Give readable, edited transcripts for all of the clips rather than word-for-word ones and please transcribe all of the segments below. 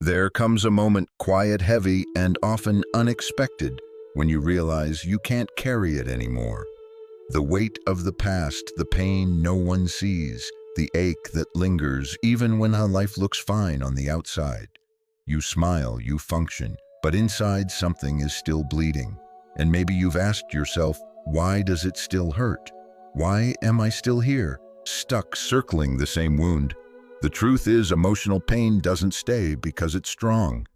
There comes a moment, quiet, heavy, and often unexpected, when you realize you can't carry it anymore. The weight of the past, the pain no one sees, the ache that lingers even when our life looks fine on the outside. You smile, you function, but inside something is still bleeding. And maybe you've asked yourself, why does it still hurt? Why am I still here, stuck circling the same wound? The truth is, emotional pain doesn't stay because it's strong.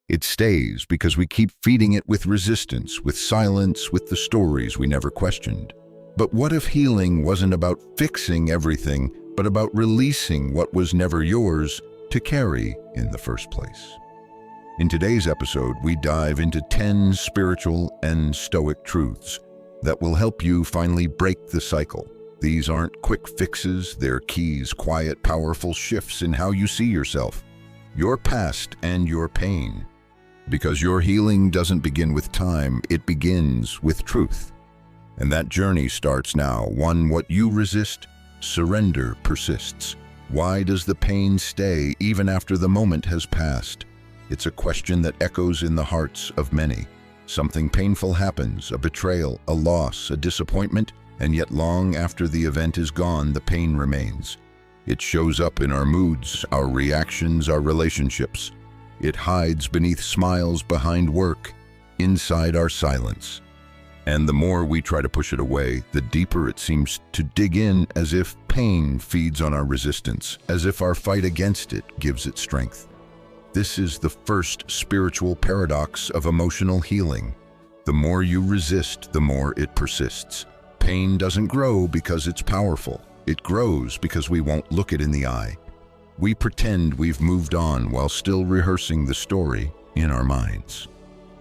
It stays because we keep feeding it with resistance, with silence, with the stories we never questioned. But what if healing wasn't about fixing everything, but about releasing what was never yours to carry in the first place? In today's episode, we dive into 10 spiritual and Stoic truths that will help you finally break the cycle. These aren't quick fixes, they're keys, quiet, powerful shifts in how you see yourself, your past, and your pain. Because your healing doesn't begin with time, it begins with truth. And that journey starts now. One, what you resist, surrender persists. Why does the pain stay even after the moment has passed? It's a question that echoes in the hearts of many. Something painful happens, a betrayal, a loss, a disappointment, and yet long after the event is gone, the pain remains. It shows up in our moods, our reactions, our relationships. It hides beneath smiles, behind work, inside our silence. And the more we try to push it away, the deeper it seems to dig in, as if pain feeds on our resistance, as if our fight against it gives it strength. This is the first spiritual paradox of emotional healing. The more you resist, the more it persists. Pain doesn't grow because it's powerful. It grows because we won't look it in the eye. We pretend we've moved on while still rehearsing the story in our minds.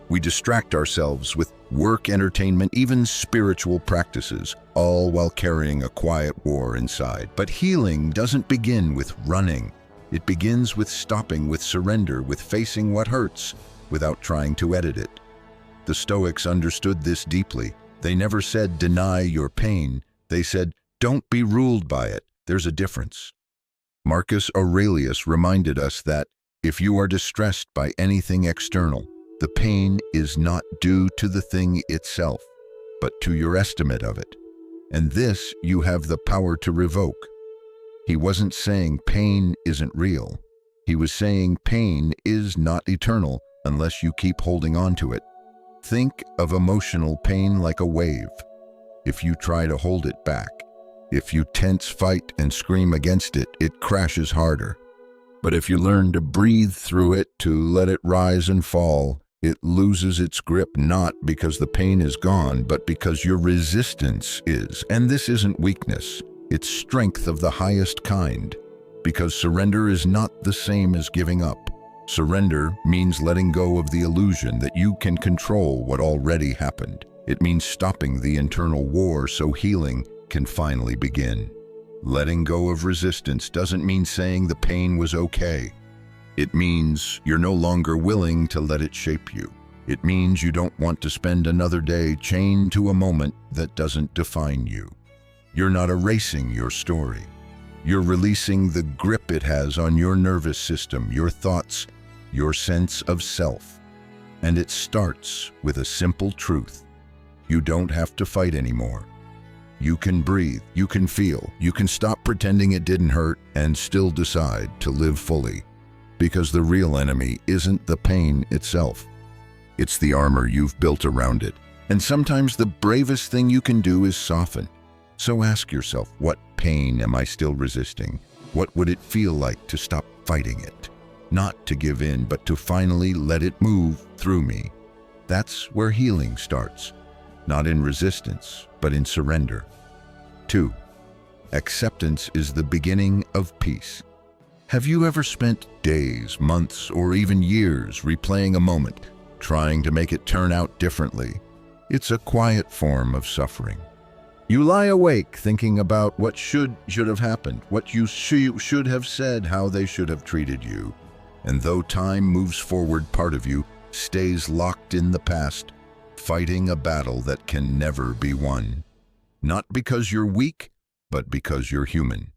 We distract ourselves with work, entertainment, even spiritual practices, all while carrying a quiet war inside. But healing doesn't begin with running. It begins with stopping, with surrender, with facing what hurts without trying to edit it. The Stoics understood this deeply. They never said, deny your pain. They said, don't be ruled by it. There's a difference. Marcus Aurelius reminded us that if you are distressed by anything external, the pain is not due to the thing itself, but to your estimate of it. And this you have the power to revoke. He wasn't saying pain isn't real. He was saying pain is not eternal unless you keep holding on to it. Think of emotional pain like a wave. If you try to hold it back, if you tense, fight, and scream against it, it crashes harder. But if you learn to breathe through it, to let it rise and fall, it loses its grip, not because the pain is gone, but because your resistance is. And this isn't weakness. It's strength of the highest kind, because surrender is not the same as giving up. Surrender means letting go of the illusion that you can control what already happened. It means stopping the internal war so healing can finally begin. Letting go of resistance doesn't mean saying the pain was okay. It means you're no longer willing to let it shape you. It means you don't want to spend another day chained to a moment that doesn't define you. You're not erasing your story. You're releasing the grip it has on your nervous system, your thoughts, your sense of self. And it starts with a simple truth. You don't have to fight anymore. You can breathe, you can feel, you can stop pretending it didn't hurt and still decide to live fully. Because the real enemy isn't the pain itself. It's the armor you've built around it. And sometimes the bravest thing you can do is soften. So ask yourself, what pain am I still resisting? What would it feel like to stop fighting it? Not to give in, but to finally let it move through me. That's where healing starts. Not in resistance, but in surrender. 2. Acceptance is the beginning of peace. Have you ever spent days, months, or even years replaying a moment, trying to make it turn out differently? It's a quiet form of suffering. You lie awake thinking about what should have happened, what you should have said, how they should have treated you. And though time moves forward, part of you stays locked in the past, fighting a battle that can never be won. Not because you're weak, but because you're human.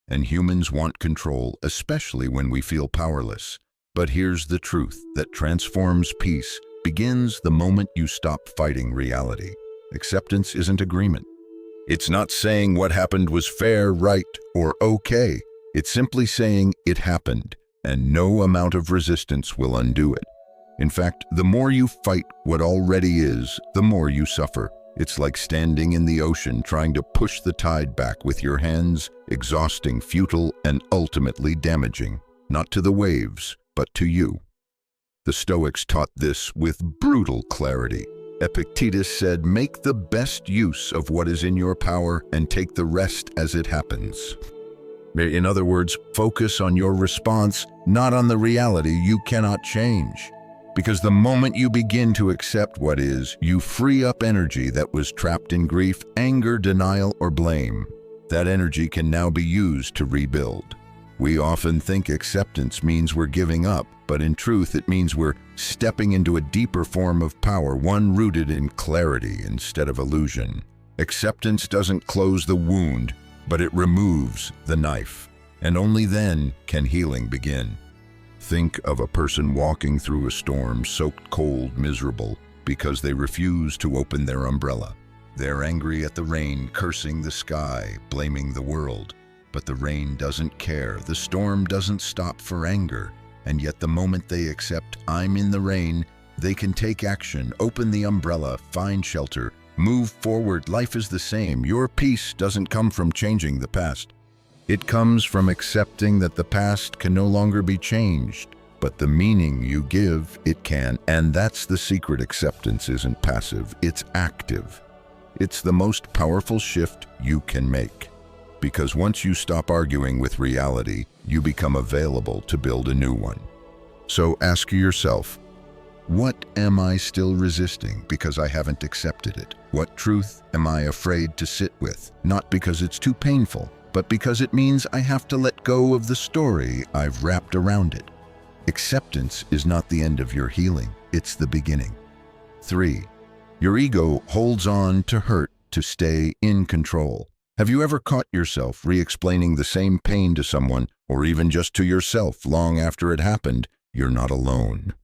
And humans want control, especially when we feel powerless. But here's the truth that transforms peace begins the moment you stop fighting reality. Acceptance isn't agreement. It's not saying what happened was fair, right, or okay. It's simply saying it happened, and no amount of resistance will undo it. In fact, the more you fight what already is, the more you suffer. It's like standing in the ocean trying to push the tide back with your hands, exhausting, futile, and ultimately damaging, not to the waves, but to you. The Stoics taught this with brutal clarity. Epictetus said, "Make the best use of what is in your power and take the rest as it happens." In other words, focus on your response, not on the reality you cannot change. Because the moment you begin to accept what is, you free up energy that was trapped in grief, anger, denial, or blame. That energy can now be used to rebuild. We often think acceptance means we're giving up, but in truth it means we're stepping into a deeper form of power, one rooted in clarity instead of illusion. Acceptance doesn't close the wound, but it removes the knife. And only then can healing begin. Think of a person walking through a storm, soaked cold, miserable, because they refuse to open their umbrella. They're angry at the rain, cursing the sky, blaming the world. But the rain doesn't care. The storm doesn't stop for anger. And yet the moment they accept, "I'm in the rain," they can take action, open the umbrella, find shelter, move forward. Life is the same. Your peace doesn't come from changing the past. It comes from accepting that the past can no longer be changed, but the meaning you give, it can. And that's the secret. Acceptance isn't passive, it's active. It's the most powerful shift you can make. Because once you stop arguing with reality, you become available to build a new one. So ask yourself, what am I still resisting because I haven't accepted it? What truth am I afraid to sit with? Not because it's too painful, but because it means I have to let go of the story I've wrapped around it. Acceptance is not the end of your healing, it's the beginning. 3. Your ego holds on to hurt to stay in control. Have you ever caught yourself re-explaining the same pain to someone, or even just to yourself long after it happened? You're not alone.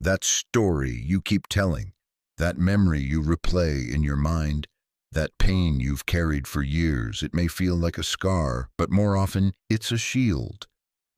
That story you keep telling, that memory you replay in your mind, that pain you've carried for years, it may feel like a scar, but more often it's a shield.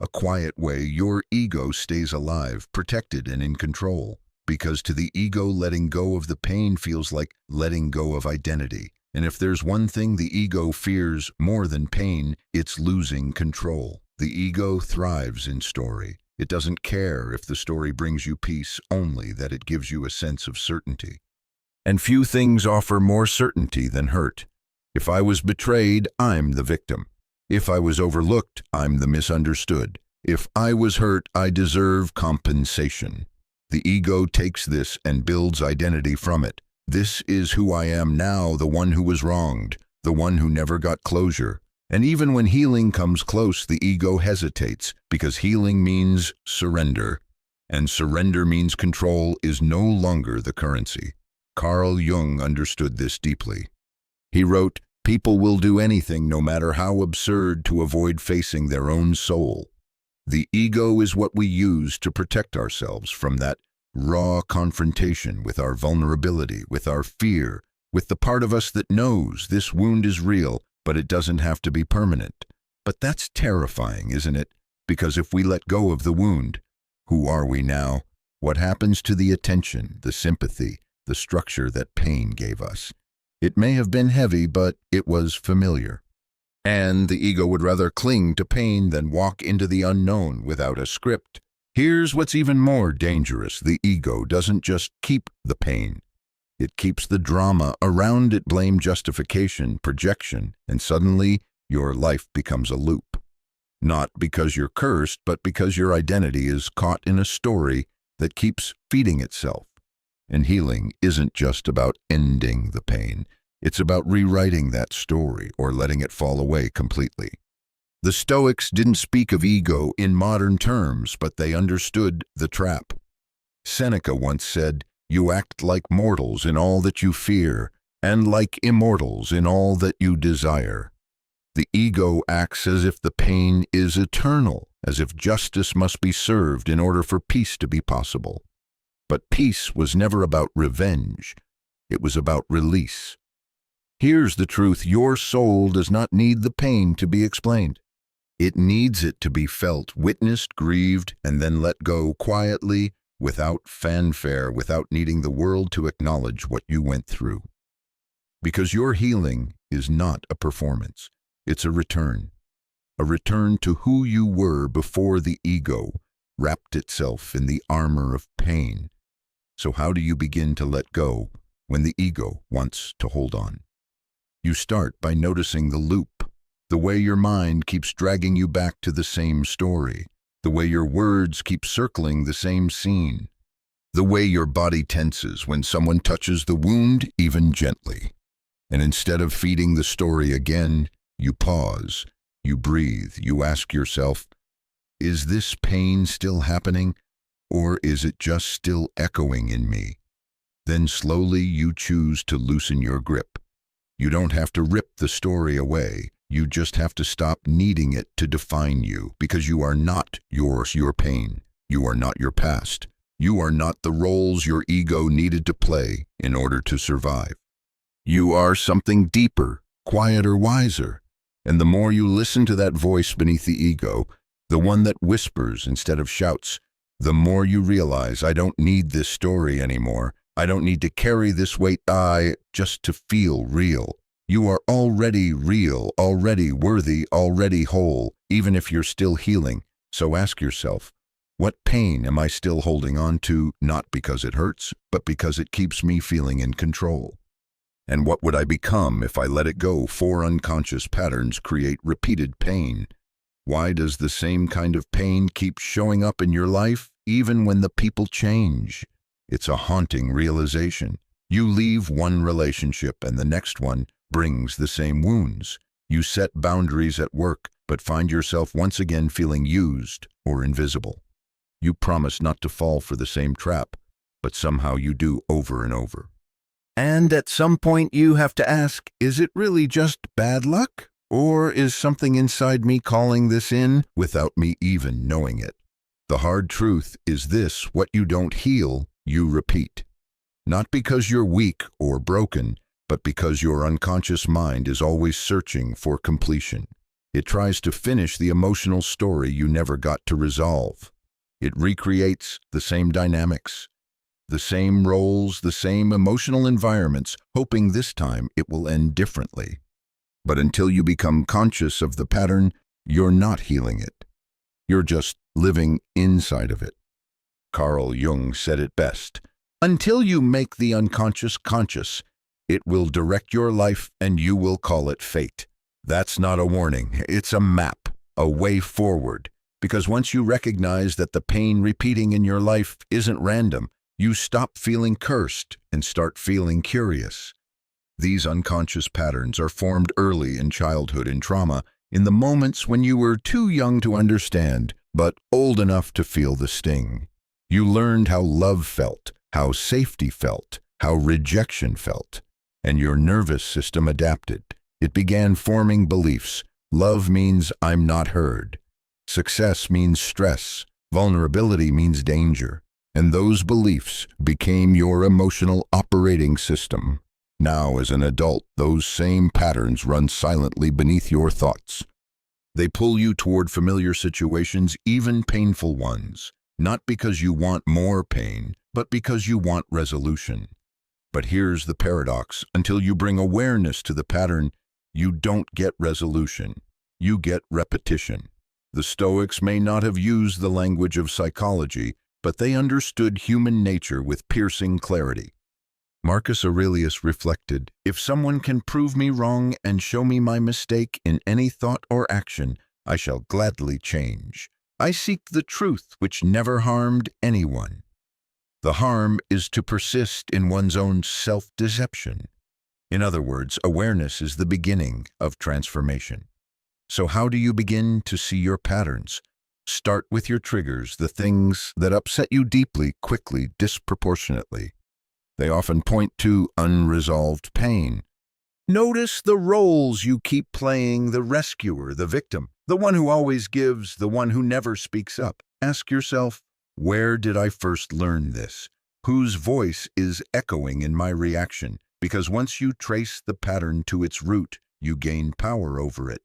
A quiet way your ego stays alive, protected and in control. Because to the ego, letting go of the pain feels like letting go of identity. And if there's one thing the ego fears more than pain, it's losing control. The ego thrives in story. It doesn't care if the story brings you peace, only that it gives you a sense of certainty. And few things offer more certainty than hurt. If I was betrayed, I'm the victim. If I was overlooked, I'm the misunderstood. If I was hurt, I deserve compensation. The ego takes this and builds identity from it. This is who I am now, the one who was wronged, the one who never got closure. And even when healing comes close, the ego hesitates, because healing means surrender. And surrender means control is no longer the currency. Carl Jung understood this deeply. He wrote, "People will do anything, no matter how absurd, to avoid facing their own soul." The ego is what we use to protect ourselves from that raw confrontation with our vulnerability, with our fear, with the part of us that knows this wound is real, but it doesn't have to be permanent. But that's terrifying, isn't it? Because if we let go of the wound, who are we now? What happens to the attention, the sympathy, the structure that pain gave us? It may have been heavy, but it was familiar. And the ego would rather cling to pain than walk into the unknown without a script. Here's what's even more dangerous. The ego doesn't just keep the pain. It keeps the drama around it, blame, justification, projection, and suddenly your life becomes a loop. Not because you're cursed, but because your identity is caught in a story that keeps feeding itself. And healing isn't just about ending the pain. It's about rewriting that story or letting it fall away completely. The Stoics didn't speak of ego in modern terms, but they understood the trap. Seneca once said, "You act like mortals in all that you fear, and like immortals in all that you desire." The ego acts as if the pain is eternal, as if justice must be served in order for peace to be possible. But peace was never about revenge. It was about release. Here's the truth: your soul does not need the pain to be explained. It needs it to be felt, witnessed, grieved, and then let go quietly, without fanfare, without needing the world to acknowledge what you went through. Because your healing is not a performance. It's a return to who you were before the ego wrapped itself in the armor of pain. So how do you begin to let go when the ego wants to hold on? You start by noticing the loop, the way your mind keeps dragging you back to the same story, the way your words keep circling the same scene, the way your body tenses when someone touches the wound, even gently. And instead of feeding the story again, you pause, you breathe, you ask yourself, is this pain still happening, or is it just still echoing in me? Then slowly you choose to loosen your grip. You don't have to rip the story away. You just have to stop needing it to define you, because you are not your pain. You are not your past. You are not the roles your ego needed to play in order to survive. You are something deeper, quieter, wiser. And the more you listen to that voice beneath the ego, the one that whispers instead of shouts, the more you realize, I don't need this story anymore. I don't need to carry this weight just to feel real. You are already real, already worthy, already whole, even if you're still healing. So ask yourself, what pain am I still holding on to, not because it hurts, but because it keeps me feeling in control? And what would I become if I let it go? 4 unconscious patterns create repeated pain. Why does the same kind of pain keep showing up in your life, even when the people change? It's a haunting realization. You leave one relationship and the next one brings the same wounds. You set boundaries at work, but find yourself once again feeling used or invisible. You promise not to fall for the same trap, but somehow you do over and over. And at some point you have to ask, is it really just bad luck? Or is something inside me calling this in without me even knowing it? The hard truth is this: what you don't heal, you repeat. Not because you're weak or broken, but because your unconscious mind is always searching for completion. It tries to finish the emotional story you never got to resolve. It recreates the same dynamics, the same roles, the same emotional environments, hoping this time it will end differently. But until you become conscious of the pattern, you're not healing it. You're just living inside of it. Carl Jung said it best: until you make the unconscious conscious, it will direct your life and you will call it fate. That's not a warning, it's a map, a way forward. Because once you recognize that the pain repeating in your life isn't random, you stop feeling cursed and start feeling curious. These unconscious patterns are formed early in childhood and trauma, in the moments when you were too young to understand, but old enough to feel the sting. You learned how love felt, how safety felt, how rejection felt, and your nervous system adapted. It began forming beliefs. Love means I'm not heard. Success means stress. Vulnerability means danger. And those beliefs became your emotional operating system. Now, as an adult, those same patterns run silently beneath your thoughts. They pull you toward familiar situations, even painful ones, not because you want more pain, but because you want resolution. But here's the paradox: until you bring awareness to the pattern, you don't get resolution, you get repetition. The Stoics may not have used the language of psychology, but they understood human nature with piercing clarity. Marcus Aurelius reflected, if someone can prove me wrong and show me my mistake in any thought or action, I shall gladly change. I seek the truth which never harmed anyone. The harm is to persist in one's own self-deception. In other words, awareness is the beginning of transformation. So how do you begin to see your patterns? Start with your triggers, the things that upset you deeply, quickly, disproportionately. They often point to unresolved pain. Notice the roles you keep playing: the rescuer, the victim, the one who always gives, the one who never speaks up. Ask yourself, where did I first learn this? Whose voice is echoing in my reaction? Because once you trace the pattern to its root, you gain power over it.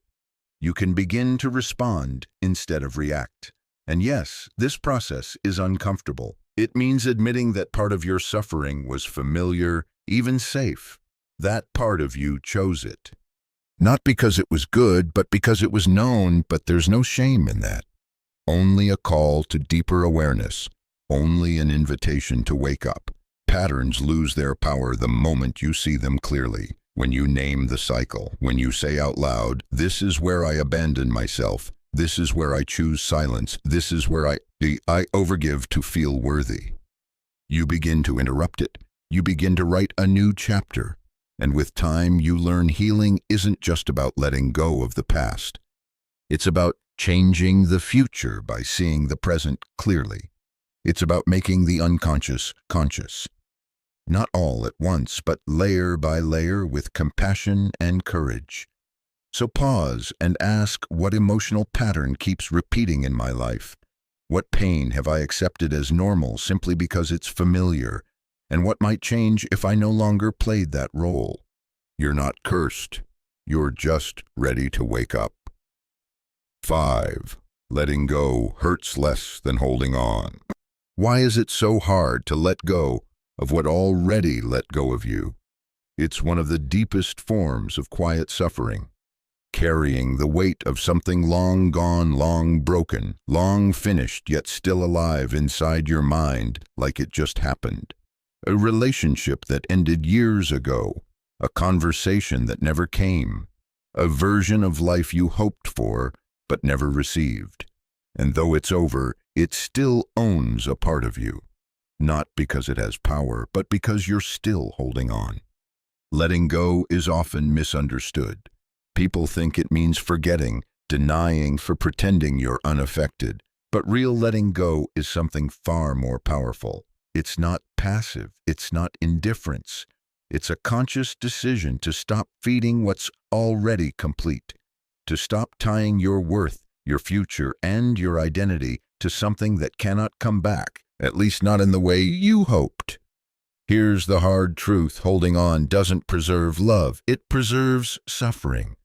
You can begin to respond instead of react. And yes, this process is uncomfortable. It means admitting that part of your suffering was familiar, even safe. That part of you chose it. Not because it was good, but because it was known, but there's no shame in that. Only a call to deeper awareness. Only an invitation to wake up. Patterns lose their power the moment you see them clearly. When you name the cycle, when you say out loud, "This is where I abandon myself. This is where I choose silence. This is where I overgive to feel worthy." You begin to interrupt it. You begin to write a new chapter. And with time, you learn healing isn't just about letting go of the past. It's about changing the future by seeing the present clearly. It's about making the unconscious conscious. Not all at once, but layer by layer with compassion and courage. So pause and ask, what emotional pattern keeps repeating in my life? What pain have I accepted as normal simply because it's familiar? And what might change if I no longer played that role? You're not cursed. You're just ready to wake up. 5. Letting go hurts less than holding on. Why is it so hard to let go of what already let go of you? It's one of the deepest forms of quiet suffering. Carrying the weight of something long gone, long broken, long finished, yet still alive inside your mind like it just happened. A relationship that ended years ago, a conversation that never came, a version of life you hoped for but never received. And though it's over, it still owns a part of you. Not because it has power, but because you're still holding on. Letting go is often misunderstood. People think it means forgetting, denying, for pretending you're unaffected. But real letting go is something far more powerful. It's not passive. It's not indifference. It's a conscious decision to stop feeding what's already complete, to stop tying your worth, your future, and your identity to something that cannot come back, at least not in the way you hoped. Here's the hard truth: holding on doesn't preserve love. It preserves suffering.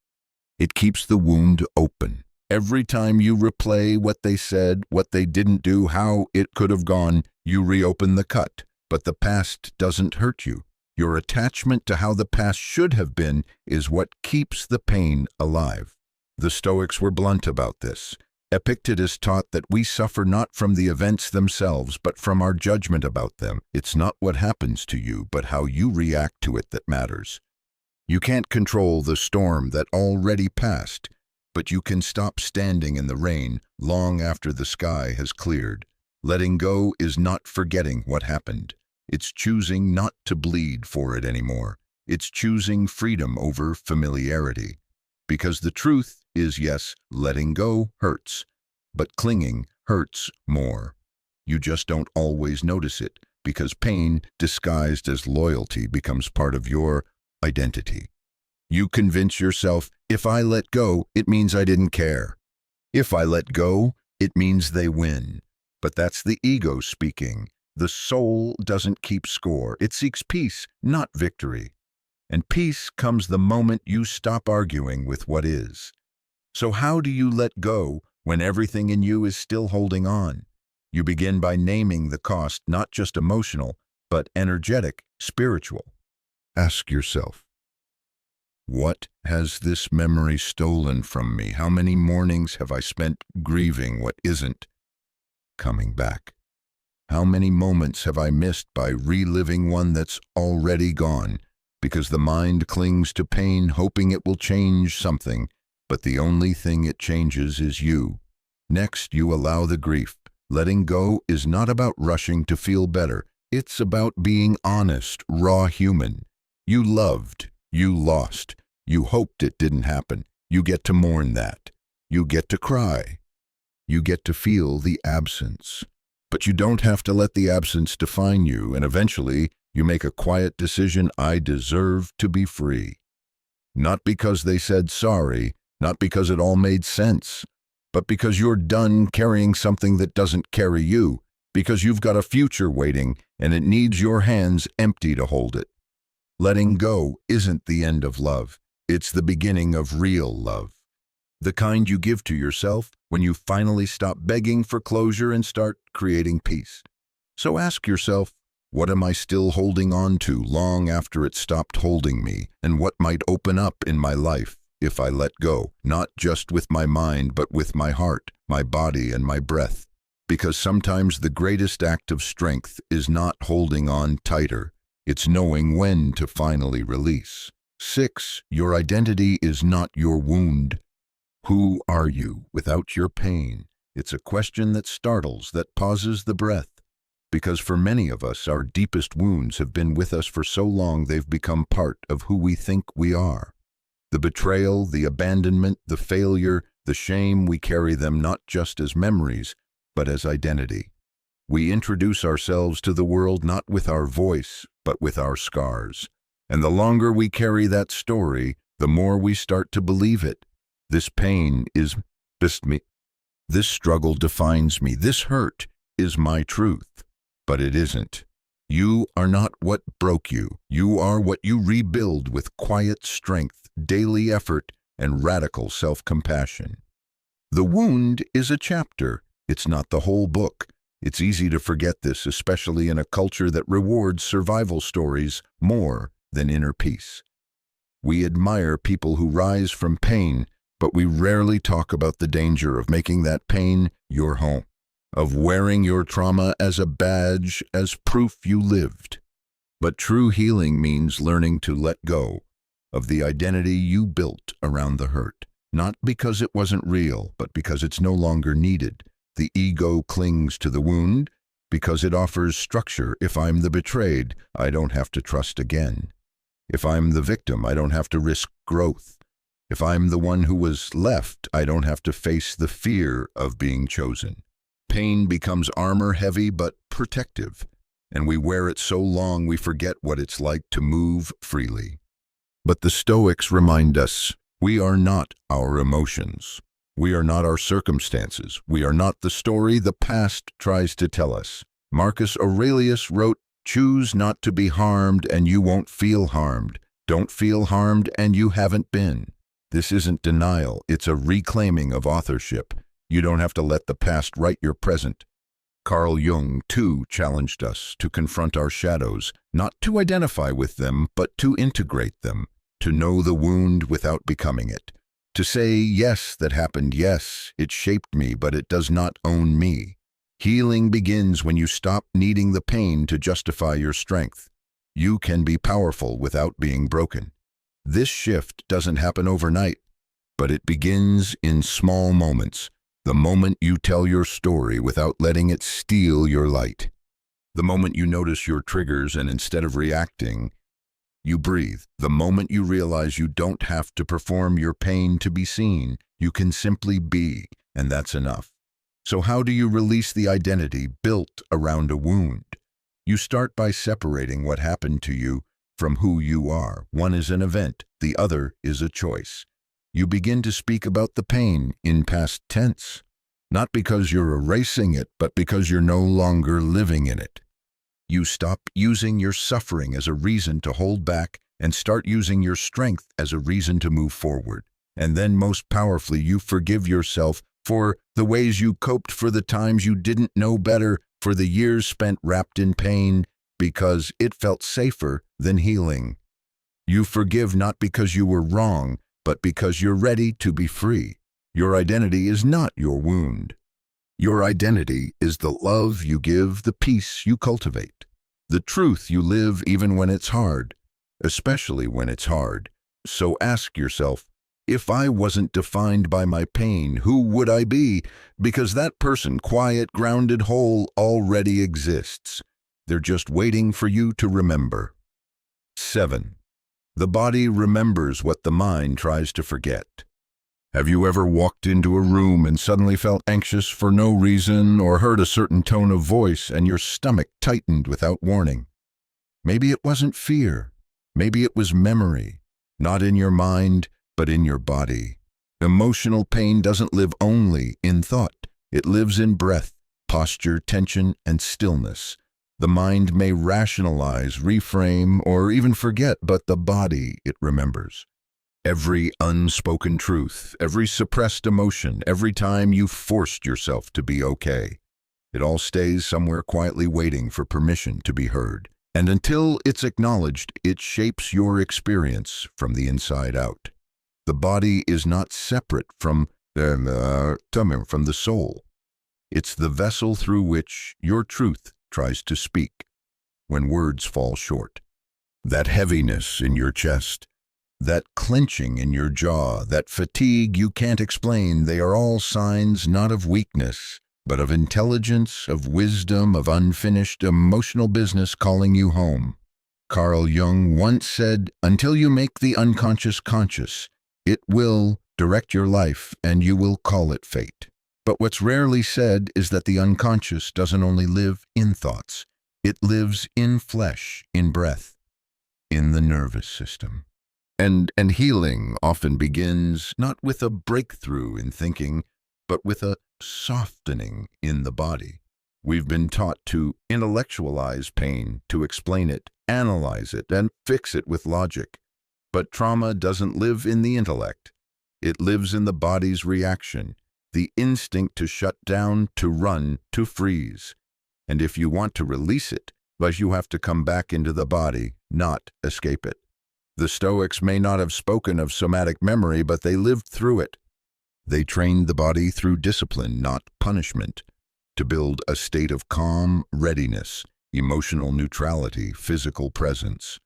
It keeps the wound open. Every time you replay what they said, what they didn't do, how it could have gone, you reopen the cut. But the past doesn't hurt you. Your attachment to how the past should have been is what keeps the pain alive. The Stoics were blunt about this. Epictetus taught that we suffer not from the events themselves, but from our judgment about them. It's not what happens to you, but how you react to it that matters. You can't control the storm that already passed, but you can stop standing in the rain long after the sky has cleared. Letting go is not forgetting what happened. It's choosing not to bleed for it anymore. It's choosing freedom over familiarity. Because the truth is, yes, letting go hurts, but clinging hurts more. You just don't always notice it, because pain disguised as loyalty becomes part of your identity. You convince yourself, if I let go, it means I didn't care. If I let go, it means they win. But that's the ego speaking. The soul doesn't keep score. It seeks peace, not victory. And peace comes the moment you stop arguing with what is. So how do you let go when everything in you is still holding on? You begin by naming the cost, not just emotional, but energetic, spiritual. Ask yourself, what has this memory stolen from me? How many mornings have I spent grieving what isn't coming back? How many moments have I missed by reliving one that's already gone? Because the mind clings to pain, hoping it will change something, but the only thing it changes is you. Next, you allow the grief. Letting go is not about rushing to feel better. It's about being honest, raw human. You loved, you lost, you hoped it didn't happen. You get to mourn that. You get to cry. You get to feel the absence. But you don't have to let the absence define you, and eventually you make a quiet decision: I deserve to be free. Not because they said sorry, not because it all made sense, but because you're done carrying something that doesn't carry you, because you've got a future waiting and it needs your hands empty to hold it. Letting go isn't the end of love. It's the beginning of real love. The kind you give to yourself when you finally stop begging for closure and start creating peace. So ask yourself, what am I still holding on to long after it stopped holding me, and what might open up in my life if I let go, not just with my mind, but with my heart, my body, and my breath? Because sometimes the greatest act of strength is not holding on tighter. It's knowing when to finally release. 6. Your identity is not your wound. Who are you without your pain? It's a question that startles, that pauses the breath. Because for many of us, our deepest wounds have been with us for so long they've become part of who we think we are. The betrayal, the abandonment, the failure, the shame, we carry them not just as memories, but as identity. We introduce ourselves to the world not with our voice, but with our scars. And the longer we carry that story, the more we start to believe it. This pain is just me. This struggle defines me. This hurt is my truth. But it isn't. You are not what broke you. You are what you rebuild with quiet strength, daily effort, and radical self-compassion. The wound is a chapter. It's not the whole book. It's easy to forget this, especially in a culture that rewards survival stories more than inner peace. We admire people who rise from pain, but we rarely talk about the danger of making that pain your home, of wearing your trauma as a badge, as proof you lived. But true healing means learning to let go of the identity you built around the hurt, not because it wasn't real, but because it's no longer needed. The ego clings to the wound because it offers structure. If I'm the betrayed, I don't have to trust again. If I'm the victim, I don't have to risk growth. If I'm the one who was left, I don't have to face the fear of being chosen. Pain becomes armor, heavy but protective, and we wear it so long we forget what it's like to move freely. But the Stoics remind us, we are not our emotions. We are not our circumstances. We are not the story the past tries to tell us. Marcus Aurelius wrote, "Choose not to be harmed and you won't feel harmed. Don't feel harmed and you haven't been." This isn't denial, it's a reclaiming of authorship. You don't have to let the past write your present. Carl Jung, too, challenged us to confront our shadows, not to identify with them, but to integrate them, to know the wound without becoming it, to say, yes, that happened, yes, it shaped me, but it does not own me. Healing begins when you stop needing the pain to justify your strength. You can be powerful without being broken. This shift doesn't happen overnight, but it begins in small moments. The moment you tell your story without letting it steal your light. The moment you notice your triggers and instead of reacting, you breathe. The moment you realize you don't have to perform your pain to be seen, you can simply be, and that's enough. So how do you release the identity built around a wound? You start by separating what happened to you from who you are. One is an event, the other is a choice. You begin to speak about the pain in past tense, not because you're erasing it, but because you're no longer living in it. You stop using your suffering as a reason to hold back and start using your strength as a reason to move forward. And then most powerfully, you forgive yourself for the ways you coped, for the times you didn't know better, for the years spent wrapped in pain because it felt safer than healing. You forgive not because you were wrong, but because you're ready to be free. Your identity is not your wound. Your identity is the love you give, the peace you cultivate, the truth you live even when it's hard, especially when it's hard. So ask yourself, if I wasn't defined by my pain, who would I be? Because that person, quiet, grounded, whole, already exists. They're just waiting for you to remember. 7. The body remembers what the mind tries to forget. Have you ever walked into a room and suddenly felt anxious for no reason, or heard a certain tone of voice and your stomach tightened without warning? Maybe it wasn't fear. Maybe it was memory. not in your mind, but in your body. Emotional pain doesn't live only in thought. It lives in breath, posture, tension, and stillness. The mind may rationalize, reframe, or even forget, but the body, it remembers. Every unspoken truth, every suppressed emotion, every time you forced yourself to be okay. It all stays somewhere quietly waiting for permission to be heard. And until it's acknowledged, it shapes your experience from the inside out. The body is not separate from the soul. It's the vessel through which your truth tries to speak when words fall short. That heaviness in your chest, that clenching in your jaw, that fatigue you can't explain, they are all signs not of weakness, but of intelligence, of wisdom, of unfinished emotional business calling you home. Carl Jung once said, "Until you make the unconscious conscious, it will direct your life and you will call it fate." But what's rarely said is that the unconscious doesn't only live in thoughts. It lives in flesh, in breath, in the nervous system. And healing often begins not with a breakthrough in thinking, but with a softening in the body. We've been taught to intellectualize pain, to explain it, analyze it, and fix it with logic. But trauma doesn't live in the intellect. It lives in the body's reaction, the instinct to shut down, to run, to freeze. And if you want to release it, but you have to come back into the body, not escape it. The Stoics may not have spoken of somatic memory, but they lived through it. They trained the body through discipline, not punishment, to build a state of calm, readiness, emotional neutrality, physical presence.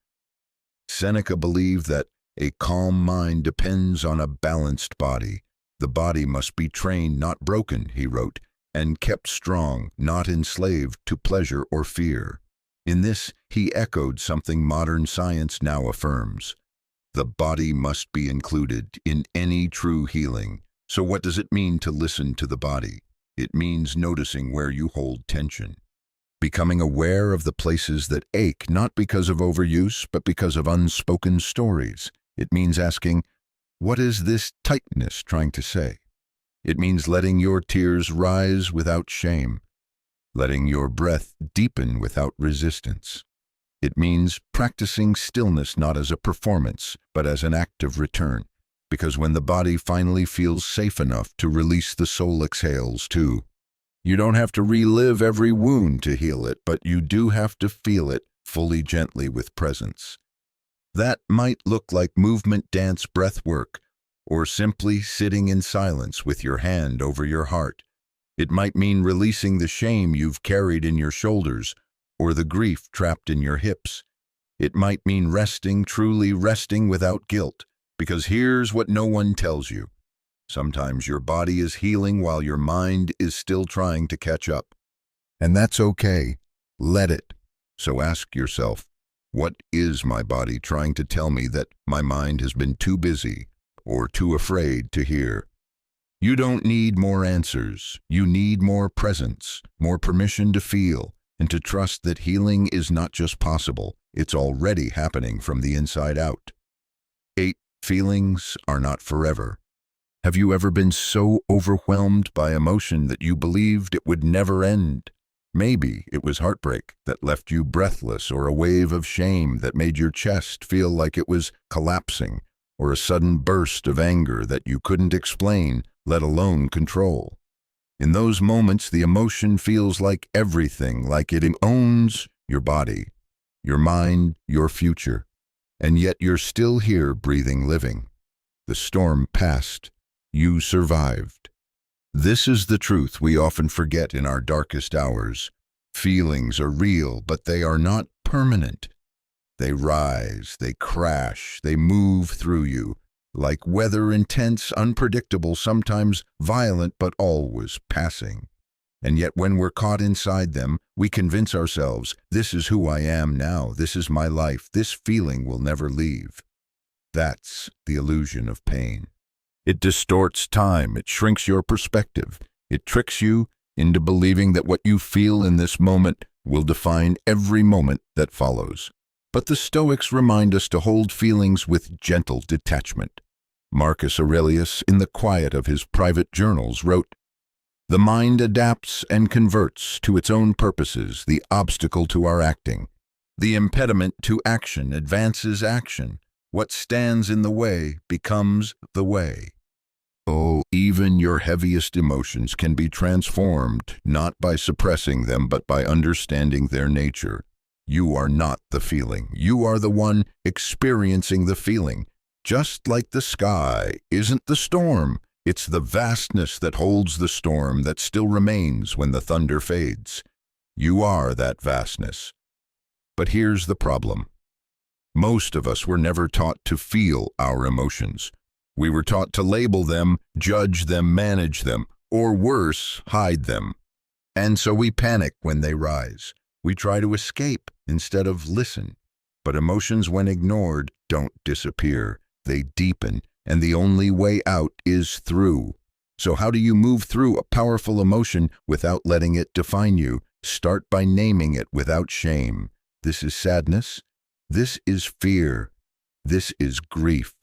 Seneca believed that a calm mind depends on a balanced body. The body must be trained, not broken, he wrote, and kept strong, not enslaved to pleasure or fear. In this, he echoed something modern science now affirms. The body must be included in any true healing. So what does it mean to listen to the body? It means noticing where you hold tension. Becoming aware of the places that ache, not because of overuse, but because of unspoken stories. It means asking, what is this tightness trying to say? It means letting your tears rise without shame, letting your breath deepen without resistance. It means practicing stillness not as a performance, but as an act of return. Because when the body finally feels safe enough to release, the soul exhales too. You don't have to relive every wound to heal it, but you do have to feel it fully, gently, with presence. That might look like movement, dance, breath work, or simply sitting in silence with your hand over your heart. It might mean releasing the shame you've carried in your shoulders, or the grief trapped in your hips. It might mean resting, truly resting without guilt, because here's what no one tells you. Sometimes your body is healing while your mind is still trying to catch up. And that's okay. Let it. So ask yourself, what is my body trying to tell me that my mind has been too busy or too afraid to hear? You don't need more answers. You need more presence, more permission to feel, and to trust that healing is not just possible, it's already happening from the inside out. 8. Feelings are not forever. Have you ever been so overwhelmed by emotion that you believed it would never end? Maybe it was heartbreak that left you breathless, or a wave of shame that made your chest feel like it was collapsing, or a sudden burst of anger that you couldn't explain, let alone control. In those moments, the emotion feels like everything, like it owns your body, your mind, your future. And yet you're still here, breathing, living. The storm passed. You survived. This is the truth we often forget in our darkest hours. Feelings are real, but they are not permanent. They rise, they crash, they move through you, like weather, intense, unpredictable, sometimes violent, but always passing. And yet when we're caught inside them, we convince ourselves, this is who I am now, this is my life, this feeling will never leave. That's the illusion of pain. It distorts time, it shrinks your perspective, it tricks you into believing that what you feel in this moment will define every moment that follows. But the Stoics remind us to hold feelings with gentle detachment. Marcus Aurelius, in the quiet of his private journals, wrote, "The mind adapts and converts to its own purposes the obstacle to our acting. The impediment to action advances action. What stands in the way becomes the way." Oh, even your heaviest emotions can be transformed, not by suppressing them, but by understanding their nature. You are not the feeling. You are the one experiencing the feeling. Just like the sky isn't the storm, it's the vastness that holds the storm that still remains when the thunder fades. You are that vastness. But here's the problem. Most of us were never taught to feel our emotions. We were taught to label them, judge them, manage them, or worse, hide them. And so we panic when they rise. We try to escape instead of listen. But emotions, when ignored, don't disappear. They deepen, and the only way out is through. So how do you move through a powerful emotion without letting it define you? Start by naming it without shame. This is sadness. This is fear. This is grief.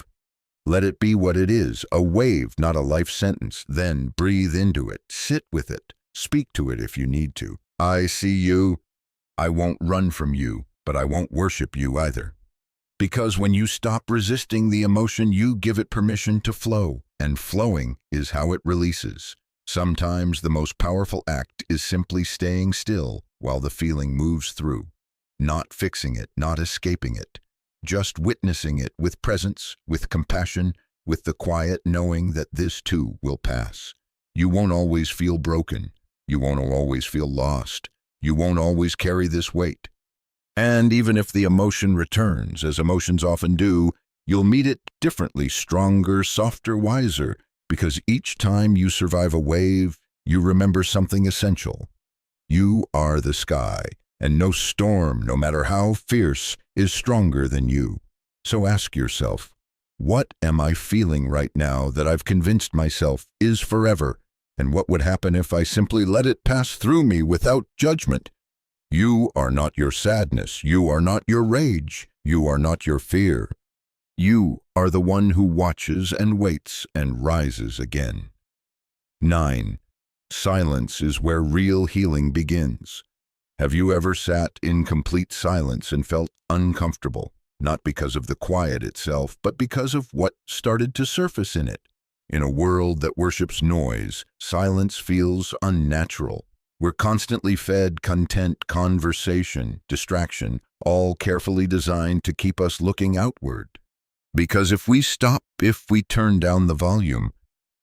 Let it be what it is, a wave, not a life sentence. Then breathe into it, sit with it, speak to it if you need to. I see you. I won't run from you, but I won't worship you either. Because when you stop resisting the emotion, you give it permission to flow, and flowing is how it releases. Sometimes the most powerful act is simply staying still while the feeling moves through, not fixing it, not escaping it. Just witnessing it with presence, with compassion, with the quiet knowing that this too will pass. You won't always feel broken. You won't always feel lost. You won't always carry this weight. And even if the emotion returns, as emotions often do, you'll meet it differently, stronger, softer, wiser, because each time you survive a wave, you remember something essential. You are the sky, and no storm, no matter how fierce, is stronger than you. So ask yourself, what am I feeling right now that I've convinced myself is forever? And what would happen if I simply let it pass through me without judgment? You are not your sadness. You are not your rage. You are not your fear. You are the one who watches and waits and rises again. 9. Silence is where real healing begins. Have you ever sat in complete silence and felt uncomfortable, not because of the quiet itself, but because of what started to surface in it? In a world that worships noise, silence feels unnatural. We're constantly fed content, conversation, distraction, all carefully designed to keep us looking outward. Because if we stop, if we turn down the volume,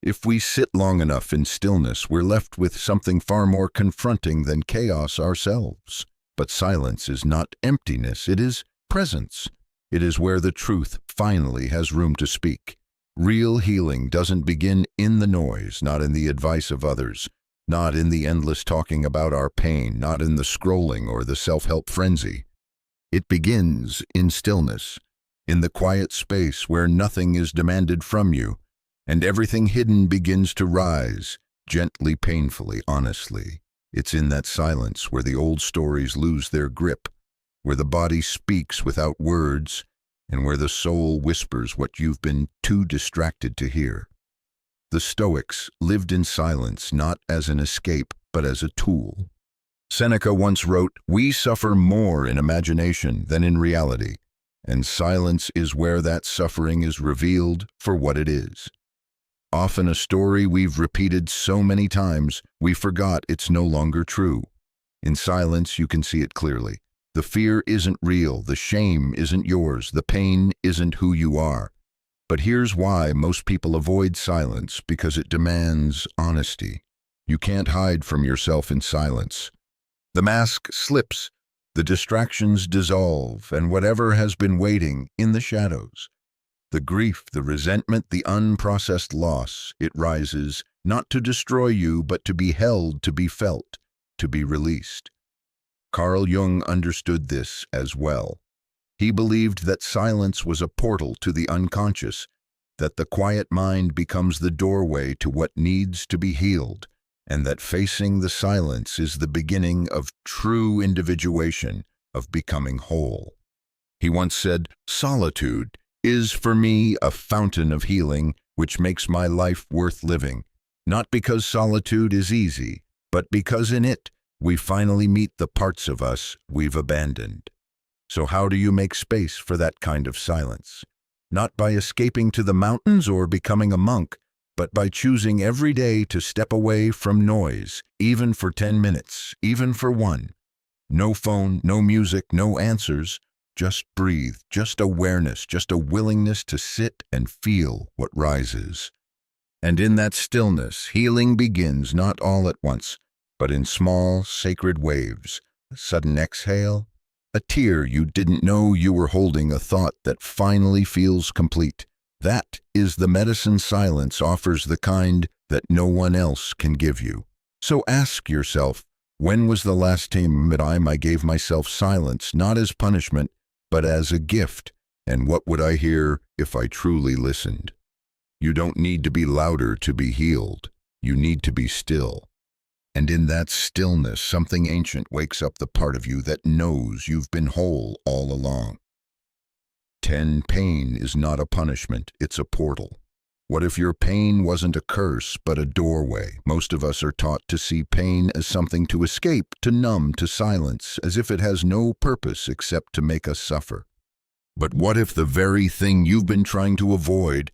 if we sit long enough in stillness, we're left with something far more confronting than chaos ourselves. But silence is not emptiness, it is presence. It is where the truth finally has room to speak. Real healing doesn't begin in the noise, not in the advice of others, not in the endless talking about our pain, not in the scrolling or the self-help frenzy. It begins in stillness, in the quiet space where nothing is demanded from you, and everything hidden begins to rise, gently, painfully, honestly. It's in that silence where the old stories lose their grip, where the body speaks without words, and where the soul whispers what you've been too distracted to hear. The Stoics lived in silence not as an escape, but as a tool. Seneca once wrote, "We suffer more in imagination than in reality, and silence is where that suffering is revealed for what it is." Often a story we've repeated so many times, we forgot it's no longer true. In silence, you can see it clearly. The fear isn't real, the shame isn't yours, the pain isn't who you are. But here's why most people avoid silence, because it demands honesty. You can't hide from yourself in silence. The mask slips, the distractions dissolve, and whatever has been waiting in the shadows, the grief, the resentment, the unprocessed loss, it rises, not to destroy you, but to be held, to be felt, to be released. Carl Jung understood this as well. He believed that silence was a portal to the unconscious, that the quiet mind becomes the doorway to what needs to be healed, and that facing the silence is the beginning of true individuation, of becoming whole. He once said, "Solitude is for me a fountain of healing which makes my life worth living, not because solitude is easy, but because in it we finally meet the parts of us we've abandoned." So how do you make space for that kind of silence? Not by escaping to the mountains or becoming a monk, but by choosing every day to step away from noise, even for 10 minutes, even for one. No phone, no music, no answers. Just breathe, just awareness, just a willingness to sit and feel what rises. And in that stillness, healing begins not all at once, but in small, sacred waves. A sudden exhale, a tear you didn't know you were holding, a thought that finally feels complete. That is the medicine silence offers, the kind that no one else can give you. So ask yourself, when was the last time I gave myself silence, not as punishment, but as a gift? And what would I hear if I truly listened? You don't need to be louder to be healed. You need to be still. And in that stillness, something ancient wakes up the part of you that knows you've been whole all along. 10. Pain is not a punishment, it's a portal. What if your pain wasn't a curse, but a doorway? Most of us are taught to see pain as something to escape, to numb, to silence, as if it has no purpose except to make us suffer. But what if the very thing you've been trying to avoid,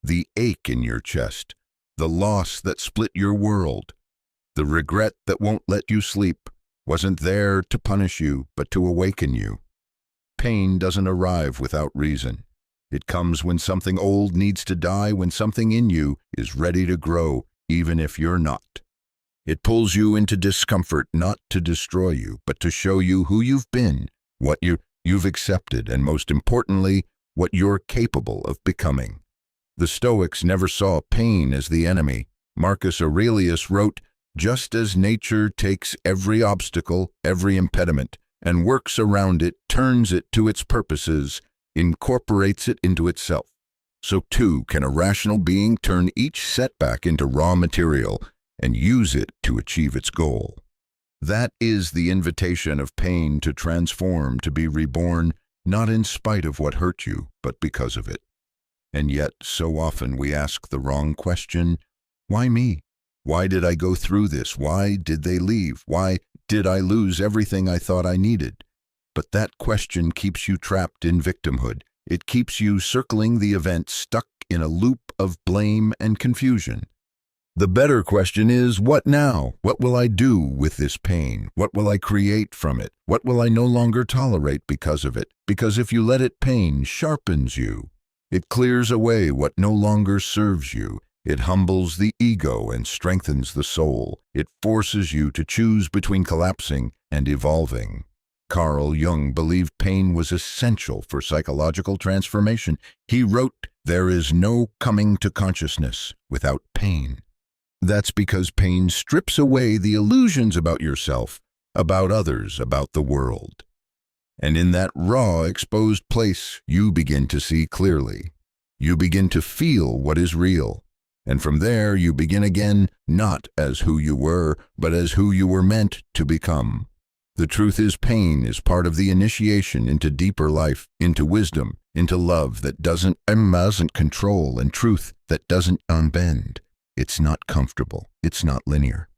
the ache in your chest, the loss that split your world, the regret that won't let you sleep, wasn't there to punish you, but to awaken you? Pain doesn't arrive without reason. It comes when something old needs to die, when something in you is ready to grow, even if you're not. It pulls you into discomfort, not to destroy you, but to show you who you've been, what you've accepted, and most importantly, what you're capable of becoming. The Stoics never saw pain as the enemy. Marcus Aurelius wrote, "Just as nature takes every obstacle, every impediment, and works around it, turns it to its purposes, incorporates it into itself, so too can a rational being turn each setback into raw material and use it to achieve its goal." That is the invitation of pain, to transform, to be reborn, not in spite of what hurt you, but because of it. And yet, so often we ask the wrong question: why me? Why did I go through this? Why did they leave? Why did I lose everything I thought I needed? But that question keeps you trapped in victimhood. It keeps you circling the event, stuck in a loop of blame and confusion. The better question is, what now? What will I do with this pain? What will I create from it? What will I no longer tolerate because of it? Because if you let it, pain sharpens you. It clears away what no longer serves you. It humbles the ego and strengthens the soul. It forces you to choose between collapsing and evolving. Carl Jung believed pain was essential for psychological transformation. He wrote, "There is no coming to consciousness without pain." That's because pain strips away the illusions about yourself, about others, about the world. And in that raw, exposed place, you begin to see clearly. You begin to feel what is real. And from there, you begin again, not as who you were, but as who you were meant to become. The truth is, pain is part of the initiation into deeper life, into wisdom, into love that doesn't control, and truth that doesn't unbend. It's not comfortable. It's not linear.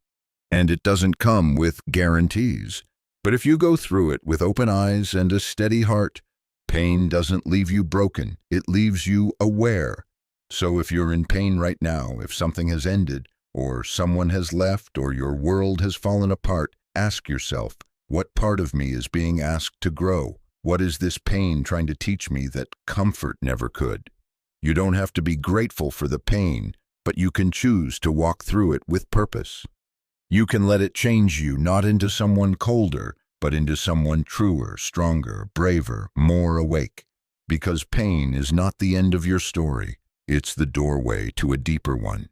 And it doesn't come with guarantees. But if you go through it with open eyes and a steady heart, pain doesn't leave you broken. It leaves you aware. So if you're in pain right now, if something has ended, or someone has left, or your world has fallen apart, ask yourself, what part of me is being asked to grow? What is this pain trying to teach me that comfort never could? You don't have to be grateful for the pain, but you can choose to walk through it with purpose. You can let it change you, not into someone colder, but into someone truer, stronger, braver, more awake. Because pain is not the end of your story. It's the doorway to a deeper one.